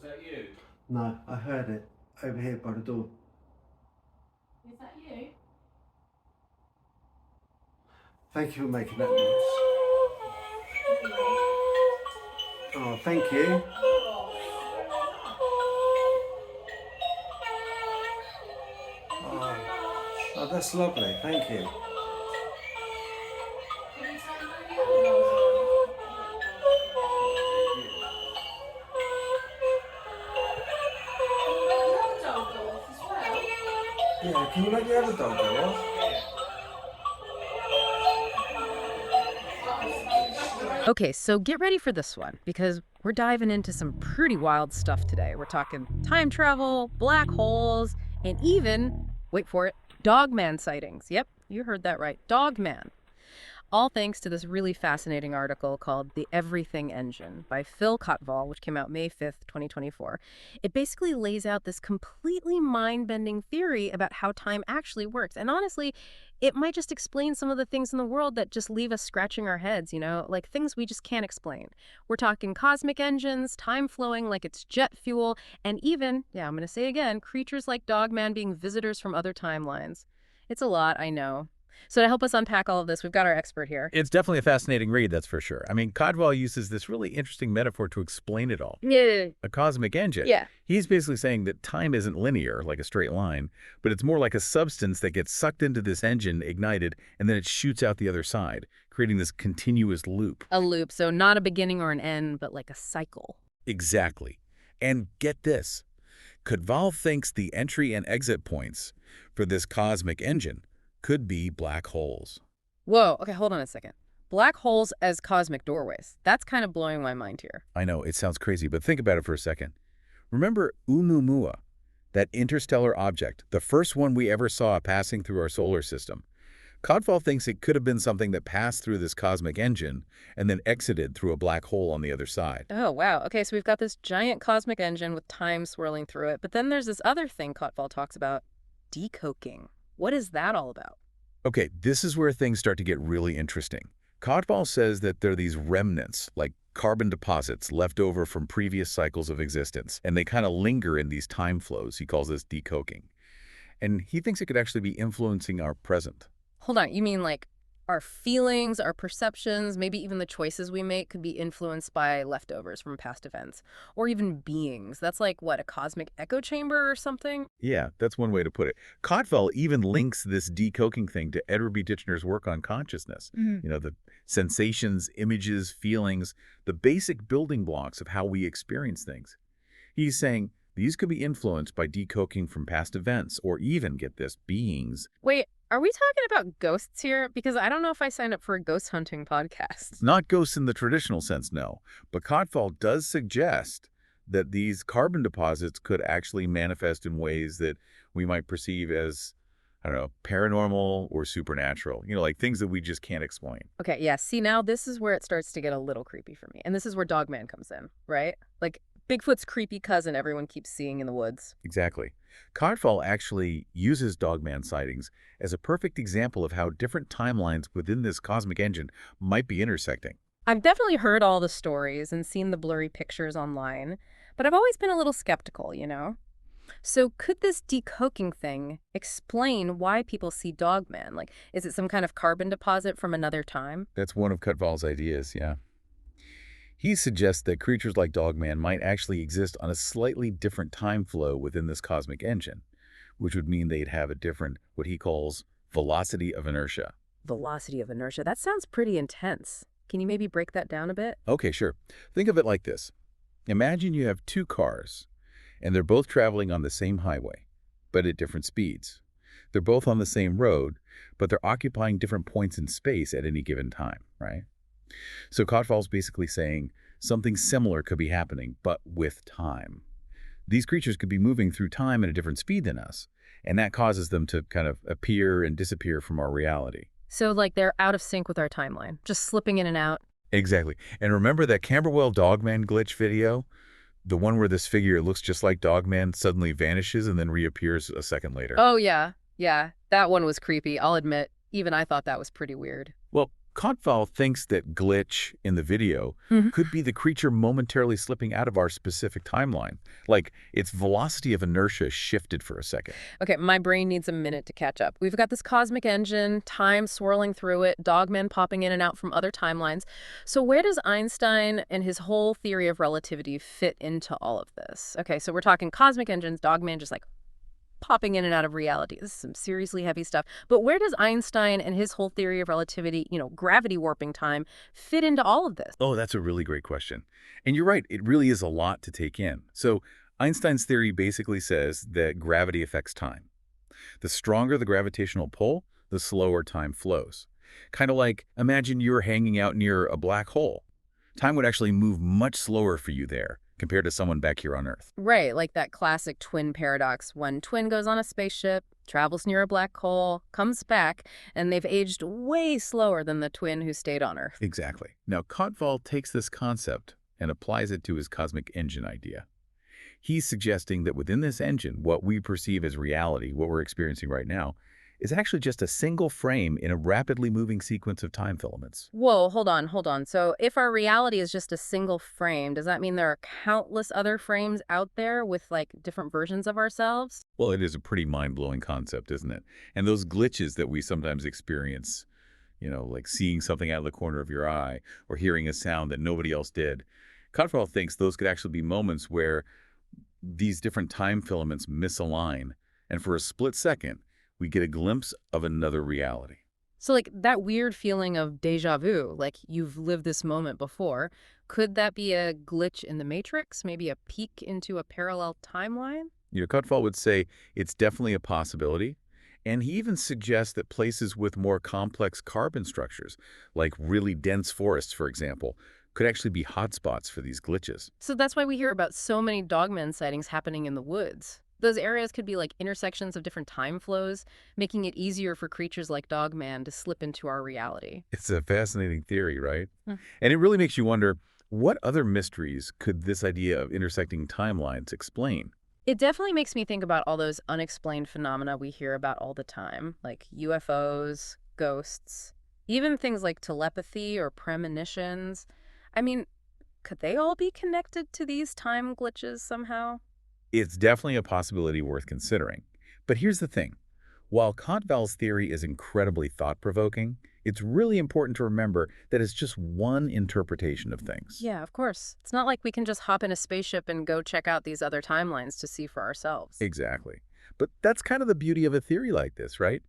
that you? No, I heard it over here by the door. Is that you? Thank you for making that noise. Oh, thank you. Oh, that's lovely. Thank you. Yeah, can you let the other dog go off? Okay, so get ready for this one, because we're diving into some pretty wild stuff today. We're talking time travel, black holes, and even, wait for it, Dogman sightings. Yep, you heard that right, Dogman. All thanks to this really fascinating article called The Everything Engine by Phil Cotval, which came out May 5th, 2024. It basically lays out this completely mind-bending theory about how time actually works. And honestly, it might just explain some of the things in the world that just leave us scratching our heads, like things we just can't explain. We're talking cosmic engines, time flowing like it's jet fuel, and even, I'm going to say again, creatures like Dogman being visitors from other timelines. It's a lot, I know. So to help us unpack all of this, we've got our expert here. It's definitely a fascinating read, that's for sure. I mean, Codwell uses this really interesting metaphor to explain it all. Yeah. A cosmic engine. Yeah. He's basically saying that time isn't linear, like a straight line, but it's more like a substance that gets sucked into this engine, ignited, and then it shoots out the other side, creating this continuous loop. A loop, so not a beginning or an end, but like a cycle. Exactly. And get this. Codval thinks the entry and exit points for this cosmic engine could be black holes. Whoa, okay, hold on a second. Black holes as cosmic doorways. That's kind of blowing my mind here. I know, it sounds crazy, but think about it for a second. Remember Oumuamua, that interstellar object, the first one we ever saw passing through our solar system? Codval thinks it could have been something that passed through this cosmic engine and then exited through a black hole on the other side. Oh, wow. Okay, so we've got this giant cosmic engine with time swirling through it, but then there's this other thing Codval talks about, decoking. What is that all about? Okay, this is where things start to get really interesting. Codval says that there are these remnants, like carbon deposits left over from previous cycles of existence, and they kind of linger in these time flows. He calls this decoking. And he thinks it could actually be influencing our present. Hold on, you mean like our feelings, our perceptions, maybe even the choices we make could be influenced by leftovers from past events, or even beings. That's like, what, a cosmic echo chamber or something? Yeah, that's one way to put it. Codval even links this decoking thing to Edward B. Titchener's work on consciousness. The sensations, images, feelings, the basic building blocks of how we experience things. He's saying these could be influenced by decoking from past events, or even, get this, beings. Wait, are we talking about ghosts here? Because I don't know if I signed up for a ghost hunting podcast. Not ghosts in the traditional sense, no. But Codval does suggest that these carbon deposits could actually manifest in ways that we might perceive as, I don't know, paranormal or supernatural. Like things that we just can't explain. Okay, yeah. See, now this is where it starts to get a little creepy for me. And this is where Dogman comes in, right? Like Bigfoot's creepy cousin everyone keeps seeing in the woods. Exactly. Codval actually uses Dogman sightings as a perfect example of how different timelines within this cosmic engine might be intersecting. I've definitely heard all the stories and seen the blurry pictures online, but I've always been a little skeptical, So could this decoking thing explain why people see Dogman? Like, is it some kind of carbon deposit from another time? That's one of Codval's ideas, yeah. He suggests that creatures like Dogman might actually exist on a slightly different time flow within this cosmic engine, which would mean they'd have a different, what he calls, velocity of inertia. Velocity of inertia? That sounds pretty intense. Can you maybe break that down a bit? Okay, sure. Think of it like this. Imagine you have two cars, and they're both traveling on the same highway, but at different speeds. They're both on the same road, but they're occupying different points in space at any given time, right? So Codval's basically saying something similar could be happening, but with time. These creatures could be moving through time at a different speed than us, and that causes them to kind of appear and disappear from our reality. So like they're out of sync with our timeline, just slipping in and out. Exactly. And remember that Camberwell Dogman glitch video? The one where this figure looks just like Dogman suddenly vanishes and then reappears a second later. Oh, yeah. Yeah, that one was creepy, I'll admit. Even I thought that was pretty weird. Well, Kottval thinks that glitch in the video could be the creature momentarily slipping out of our specific timeline, like its velocity of inertia shifted for a second. Okay, my brain needs a minute to catch up. We've got this cosmic engine, time swirling through it, Dogman popping in and out from other timelines. So where does Einstein and his whole theory of relativity fit into all of this? Okay, so we're talking cosmic engines, Dogman just like popping in and out of reality. This is some seriously heavy stuff. But where does Einstein and his whole theory of relativity, gravity warping time, fit into all of this? Oh, that's a really great question. And you're right, it really is a lot to take in. So Einstein's theory basically says that gravity affects time. The stronger the gravitational pull, the slower time flows. Kind of like, imagine you're hanging out near a black hole. Time would actually move much slower for you there compared to someone back here on Earth. Right, like that classic twin paradox. When twin goes on a spaceship, travels near a black hole, comes back, and they've aged way slower than the twin who stayed on Earth. Exactly. Now, Kottval takes this concept and applies it to his cosmic engine idea. He's suggesting that within this engine, what we perceive as reality, what we're experiencing right now, is actually just a single frame in a rapidly moving sequence of time filaments. Whoa, hold on. So if our reality is just a single frame, does that mean there are countless other frames out there with like different versions of ourselves? Well, it is a pretty mind-blowing concept, isn't it? And those glitches that we sometimes experience, like seeing something out of the corner of your eye or hearing a sound that nobody else did, Kottval thinks those could actually be moments where these different time filaments misalign, and for a split second, we get a glimpse of another reality. So like that weird feeling of déjà vu, like you've lived this moment before, could that be a glitch in the matrix? Maybe a peek into a parallel timeline? Kottval would say it's definitely a possibility, and he even suggests that places with more complex carbon structures, like really dense forests, for example, could actually be hotspots for these glitches. So that's why we hear about so many Dogman sightings happening in the woods. Those areas could be like intersections of different time flows, making it easier for creatures like Dogman to slip into our reality. It's a fascinating theory, right? Hmm. And it really makes you wonder, what other mysteries could this idea of intersecting timelines explain? It definitely makes me think about all those unexplained phenomena we hear about all the time, like UFOs, ghosts, even things like telepathy or premonitions. I mean, could they all be connected to these time glitches somehow? It's definitely a possibility worth considering. But here's the thing. While Kottval's theory is incredibly thought-provoking, it's really important to remember that it's just one interpretation of things. Yeah, of course. It's not like we can just hop in a spaceship and go check out these other timelines to see for ourselves. Exactly. But that's kind of the beauty of a theory like this, right?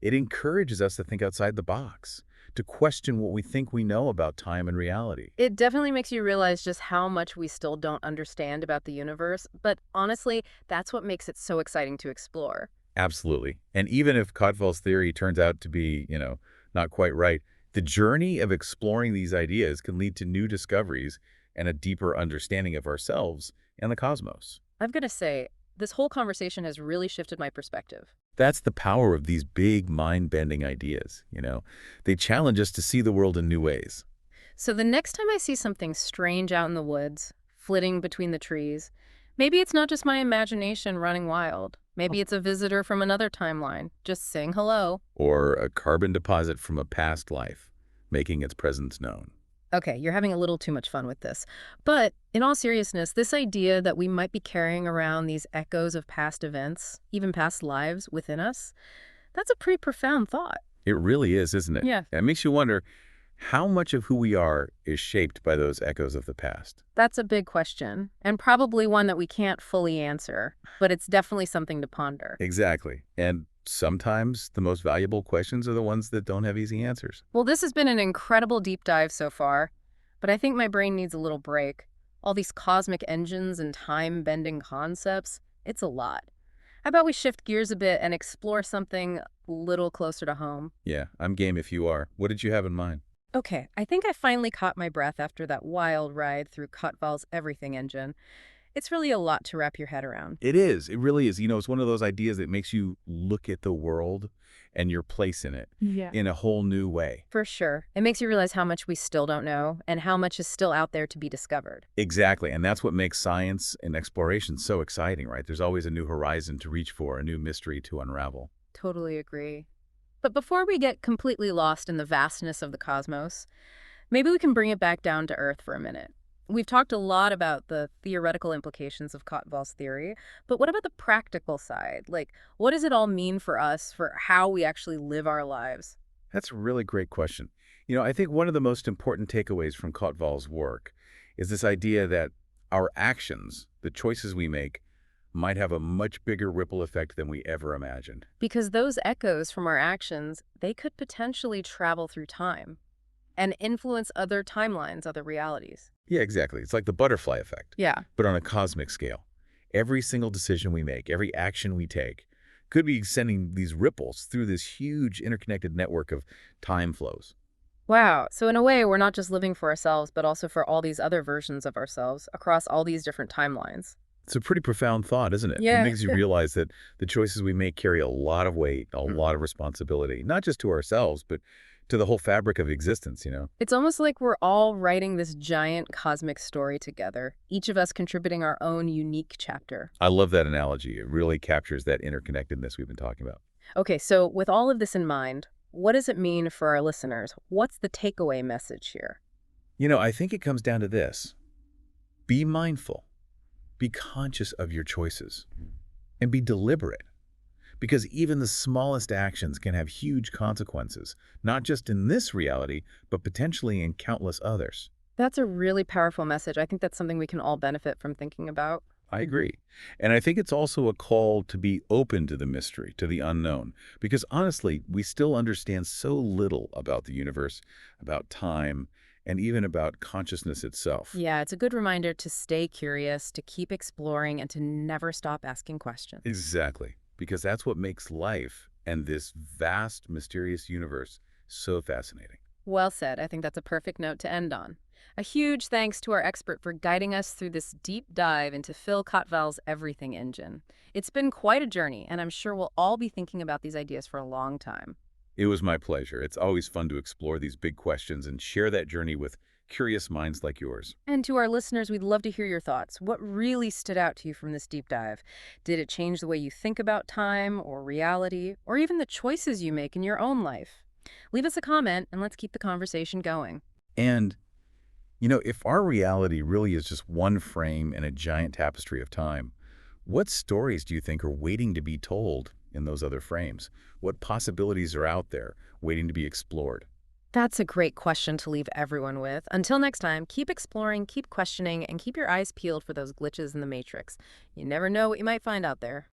It encourages us to think outside the box, to question what we think we know about time and reality. It definitely makes you realize just how much we still don't understand about the universe, but honestly, that's what makes it so exciting to explore. Absolutely. And even if Kottval's theory turns out to be, not quite right, the journey of exploring these ideas can lead to new discoveries and a deeper understanding of ourselves and the cosmos. I'm going to say, this whole conversation has really shifted my perspective. That's the power of these big mind-bending ideas, They challenge us to see the world in new ways. So the next time I see something strange out in the woods, flitting between the trees, maybe it's not just my imagination running wild. Maybe it's a visitor from another timeline, just saying hello. Or a carbon deposit from a past life, making its presence known. Okay, you're having a little too much fun with this. But in all seriousness, this idea that we might be carrying around these echoes of past events, even past lives within us, that's a pretty profound thought. It really is, isn't it? Yeah. It makes you wonder, how much of who we are is shaped by those echoes of the past? That's a big question, and probably one that we can't fully answer, but it's definitely something to ponder. Exactly. And sometimes the most valuable questions are the ones that don't have easy answers. Well, this has been an incredible deep dive so far, but I think my brain needs a little break. All these cosmic engines and time-bending concepts, it's a lot. How about we shift gears a bit and explore something a little closer to home? Yeah, I'm game if you are. What did you have in mind? Okay, I think I finally caught my breath after that wild ride through Kottval's everything engine. It's really a lot to wrap your head around. It is. It really is. It's one of those ideas that makes you look at the world and your place in it in a whole new way. For sure. It makes you realize how much we still don't know and how much is still out there to be discovered. Exactly. And that's what makes science and exploration so exciting, right? There's always a new horizon to reach for, a new mystery to unravel. Totally agree. But before we get completely lost in the vastness of the cosmos, maybe we can bring it back down to Earth for a minute. We've talked a lot about the theoretical implications of Kottval's theory, but what about the practical side? Like, what does it all mean for us, for how we actually live our lives? That's a really great question. I think one of the most important takeaways from Kottval's work is this idea that our actions, the choices we make, might have a much bigger ripple effect than we ever imagined. Because those echoes from our actions, they could potentially travel through time and influence other timelines, other realities. Yeah, exactly. It's like the butterfly effect, Yeah. but on a cosmic scale. Every single decision we make, every action we take, could be sending these ripples through this huge interconnected network of time flows. Wow. So in a way, we're not just living for ourselves, but also for all these other versions of ourselves across all these different timelines. It's a pretty profound thought, isn't it? It Yeah. makes you realize that the choices we make carry a lot of weight, a Mm. lot of responsibility, not just to ourselves, but to the whole fabric of existence. It's almost like we're all writing this giant cosmic story together, each of us contributing our own unique chapter. I love that analogy. It really captures that interconnectedness we've been talking about. Okay, so with all of this in mind, what does it mean for our listeners? What's the takeaway message here? I think it comes down to this. Be mindful. Be conscious of your choices. And be deliberate. Because even the smallest actions can have huge consequences, not just in this reality, but potentially in countless others. That's a really powerful message. I think that's something we can all benefit from thinking about. I agree. And I think it's also a call to be open to the mystery, to the unknown. Because honestly, we still understand so little about the universe, about time, and even about consciousness itself. Yeah, it's a good reminder to stay curious, to keep exploring, and to never stop asking questions. Exactly. Because that's what makes life and this vast, mysterious universe so fascinating. Well said. I think that's a perfect note to end on. A huge thanks to our expert for guiding us through this deep dive into Phil Kottval's Everything engine. It's been quite a journey, and I'm sure we'll all be thinking about these ideas for a long time. It was my pleasure. It's always fun to explore these big questions and share that journey with curious minds like yours. And to our listeners, we'd love to hear your thoughts. What really stood out to you from this deep dive? Did it change the way you think about time or reality, or even the choices you make in your own life? Leave us a comment and let's keep the conversation going. And, if our reality really is just one frame in a giant tapestry of time, what stories do you think are waiting to be told in those other frames? What possibilities are out there waiting to be explored? That's a great question to leave everyone with. Until next time, keep exploring, keep questioning, and keep your eyes peeled for those glitches in the matrix. You never know what you might find out there.